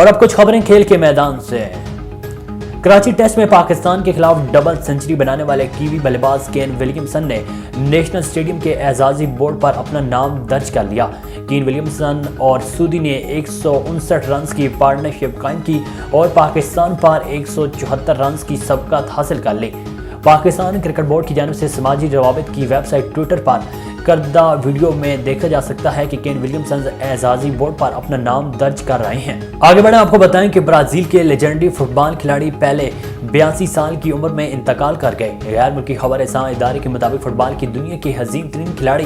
اور اب کچھ خبریں کھیل کے میدان سے۔ کراچی ٹیسٹ میں پاکستان کے خلاف ڈبل سنچری بنانے والے کیوی بلے باز کین ولیمسن نے نیشنل اسٹیڈیم کے اعزازی بورڈ پر اپنا نام درج کر لیا۔ کین ولیمسن اور سودی نے 159 رنز کی پارٹنرشپ قائم کی اور پاکستان پر 174 رنز کی سبقت حاصل کر لی۔ پاکستان کرکٹ بورڈ کی جانب سے سماجی روابط کی ویب سائٹ ٹویٹر پر کردہ ویڈیو میں دیکھا جا سکتا ہے کہ کین ولیمسن اعزازی بورڈ پر اپنا نام درج کر رہے ہیں۔ آگے بڑھیں، آپ کو بتائیں کہ برازیل کے لیجنڈری فٹ بال کھلاڑی پیلے 82 سال کی عمر میں انتقال کر گئے۔ غیر ملکی خبر رساں ادارے کے مطابق فٹ بال کی دنیا کے عظیم ترین کھلاڑی،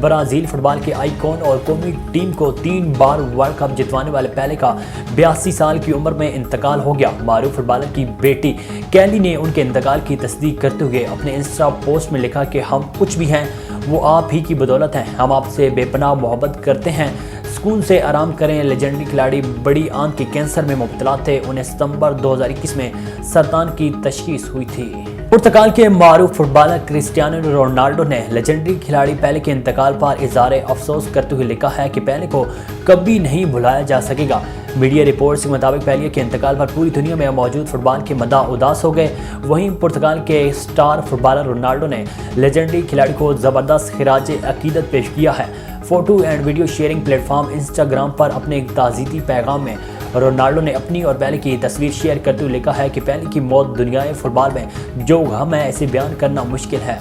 برازیل فٹ بال کے آئیکن اور قومی ٹیم کو 3 بار ورلڈ کپ جتوانے والے پیلے کا 82 سال کی عمر میں انتقال ہو گیا۔ معروف فٹ بالر کی بیٹی کیلی نے ان کے انتقال کی تصدیق کرتے ہوئے اپنے انسٹا پوسٹ میں لکھا کہ ہم کچھ بھی ہیں وہ آپ ہی کی بدولت ہیں، ہم آپ سے بے پناہ محبت کرتے ہیں، سکون سے آرام کریں۔ لیجنڈری کھلاڑی بڑی آنت کے کینسر میں مبتلا تھے، انہیں ستمبر 2021 میں سرطان کی تشخیص ہوئی تھی۔ پرتگال کے معروف فٹ بالر کرسٹیانو رونالڈو نے لیجنڈری کھلاڑی پیلے کے انتقال پر اظہار افسوس کرتے ہوئے لکھا ہے کہ پیلے کو کبھی نہیں بھلایا جا سکے گا۔ میڈیا رپورٹس کے مطابق پیلے کے انتقال پر پوری دنیا میں موجود فٹ بال کے مداح اداس ہو گئے۔ وہیں پرتگال کے اسٹار فٹ بالر رونالڈو نے لیجنڈری کھلاڑی کو زبردست خراج عقیدت پیش کیا ہے۔ Photo and video sharing platform فارم انسٹاگرام پر اپنے ایک تعزیتی پیغام میں رونالڈو نے اپنی اور پیلے کی تصویر شیئر کرتے ہوئے لکھا ہے کہ پیلے کی موت دنیائے فٹ بال میں جو غم ہے اسے بیان کرنا مشکل ہے۔